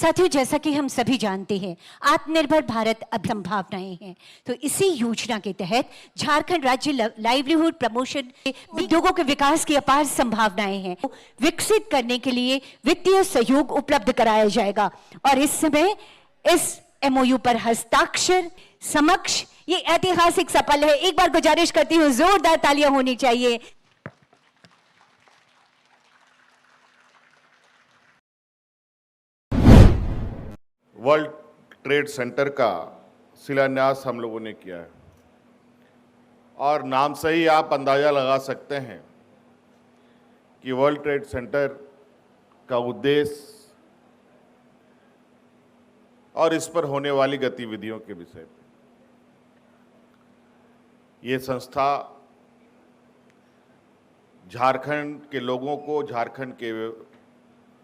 साथियों, जैसा कि हम सभी जानते हैं, आत्मनिर्भर भारत अब संभावनाएं हैं। तो इसी योजना के तहत झारखंड राज्य लाइवलीहुड प्रमोशन उद्योगों के विकास की अपार संभावनाएं हैं। विकसित करने के लिए वित्तीय सहयोग उपलब्ध कराया जाएगा और इस समय इस एमओयू पर हस्ताक्षर समक्ष ये ऐतिहासिक सफल है। एक बार गुजारिश करती हूं, जोरदार तालियां होनी चाहिए। वर्ल्ड ट्रेड सेंटर का शिलान्यास हम लोगों ने किया है और नाम से ही आप अंदाजा लगा सकते हैं कि वर्ल्ड ट्रेड सेंटर का उद्देश्य और इस पर होने वाली गतिविधियों के विषय में। ये संस्था झारखंड के लोगों को, झारखंड के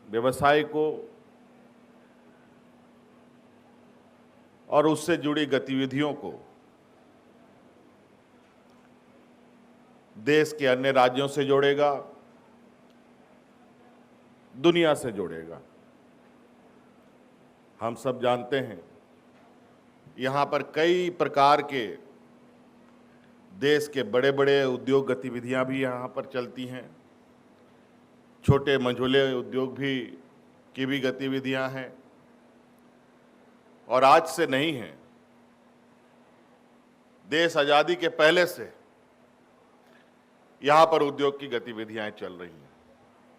व्यवसाय को और उससे जुड़ी गतिविधियों को देश के अन्य राज्यों से जोड़ेगा, दुनिया से जोड़ेगा। हम सब जानते हैं यहाँ पर कई प्रकार के देश के बड़े बड़े उद्योग गतिविधियां भी यहाँ पर चलती हैं, छोटे मंझोले उद्योग की भी गतिविधियां हैं और आज से नहीं है, देश आजादी के पहले से यहाँ पर उद्योग की गतिविधियां चल रही हैं।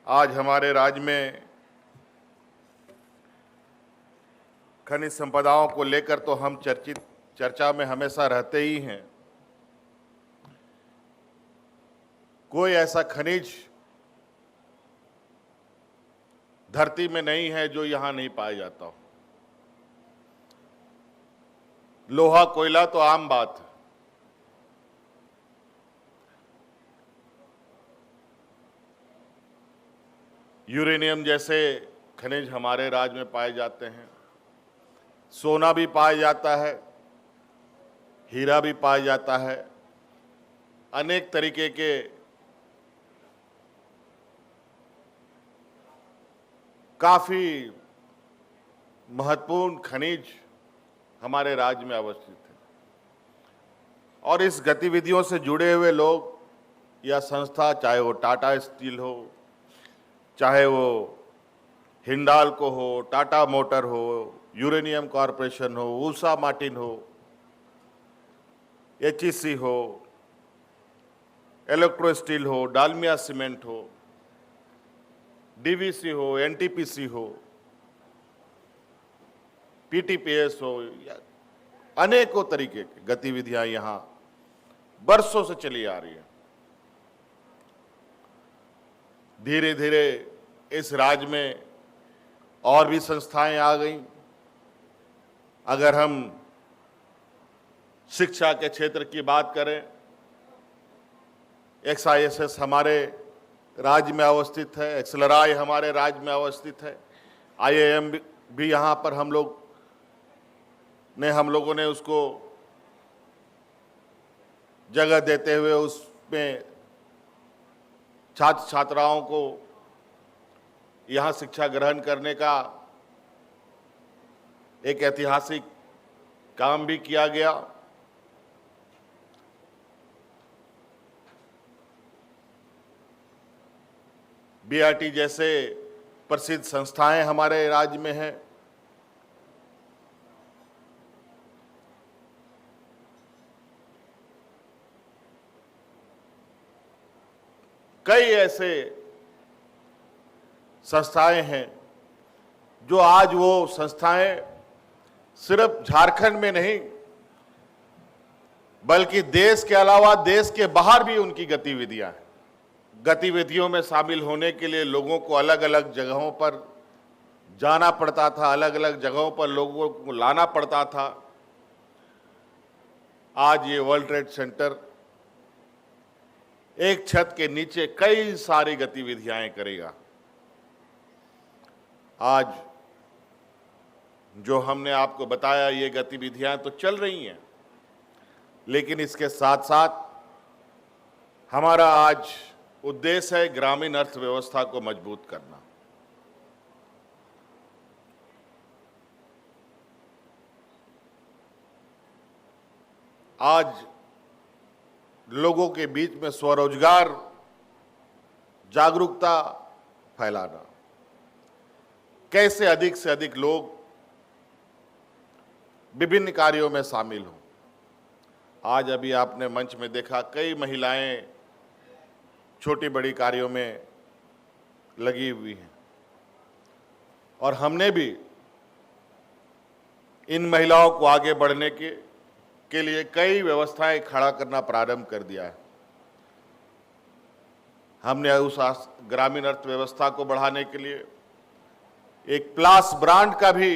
आज हमारे राज्य में खनिज संपदाओं को लेकर तो हम चर्चा में हमेशा रहते ही हैं। कोई ऐसा खनिज धरती में नहीं है जो यहां नहीं पाया जाता हो। लोहा कोयला तो आम बात है, यूरेनियम जैसे खनिज हमारे राज्य में पाए जाते हैं, सोना भी पाया जाता है, हीरा भी पाया जाता है, अनेक तरीके के काफी महत्वपूर्ण खनिज हमारे राज्य में अवस्थित है और इस गतिविधियों से जुड़े हुए लोग या संस्था, चाहे वो टाटा स्टील हो, चाहे वो हिंडाल्को हो, टाटा मोटर हो, यूरेनियम कॉरपोरेशन हो, उषा मार्टिन हो, एचईसी हो, इलेक्ट्रो स्टील हो, डालमिया सीमेंट हो, डीवीसी हो, एनटीपीसी हो, पीटीपीएस हो, अनेकों तरीके की गतिविधियां यहां बरसों से चली आ रही है। धीरे धीरे इस राज्य में और भी संस्थाएं आ गई। अगर हम शिक्षा के क्षेत्र की बात करें, XISS हमारे राज्य में अवस्थित है, एक्सेलराई हमारे राज्य में अवस्थित है, IIM भी यहाँ पर हम लोगों ने उसको जगह देते हुए उसमें छात्र छात्राओं को यहाँ शिक्षा ग्रहण करने का एक ऐतिहासिक काम भी किया गया। BRT जैसे प्रसिद्ध संस्थाएं हमारे राज्य में हैं। कई ऐसे संस्थाएं हैं जो आज वो संस्थाएं सिर्फ झारखंड में नहीं बल्कि देश के अलावा देश के बाहर भी उनकी गतिविधियां हैं। गतिविधियों में शामिल होने के लिए लोगों को अलग अलग जगहों पर जाना पड़ता था, अलग अलग जगहों पर लोगों को लाना पड़ता था। आज ये वर्ल्ड ट्रेड सेंटर एक छत के नीचे कई सारी गतिविधियां करेगा। आज जो हमने आपको बताया ये गतिविधियां तो चल रही हैं, लेकिन इसके साथ साथ हमारा आज उद्देश्य है ग्रामीण अर्थव्यवस्था को मजबूत करना। आज लोगों के बीच में स्वरोजगार जागरूकता फैलाना, कैसे अधिक से अधिक लोग विभिन्न कार्यों में शामिल हों। आज अभी आपने मंच में देखा कई महिलाएं छोटी बड़ी कार्यों में लगी हुई हैं और हमने भी इन महिलाओं को आगे बढ़ने के लिए कई व्यवस्थाएं खड़ा करना प्रारंभ कर दिया है। हमने उस ग्रामीण अर्थव्यवस्था को बढ़ाने के लिए एक प्लास ब्रांड का भी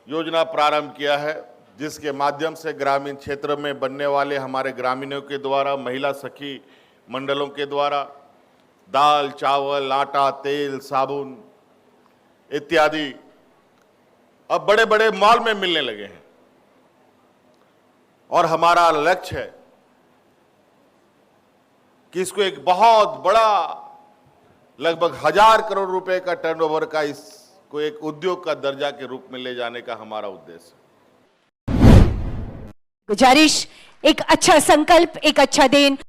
योजना प्रारंभ किया है, जिसके माध्यम से ग्रामीण क्षेत्र में बनने वाले हमारे ग्रामीणों के द्वारा, महिला सखी मंडलों के द्वारा दाल, चावल, आटा, तेल, साबुन इत्यादि अब बड़े बड़े मॉल में मिलने लगे हैं। और हमारा लक्ष्य है कि इसको एक बहुत बड़ा लगभग 1000 करोड़ रुपए का टर्नओवर का इसको एक उद्योग का दर्जा के रूप में ले जाने का हमारा उद्देश्य है। गुजारिश, एक अच्छा संकल्प, एक अच्छा दिन।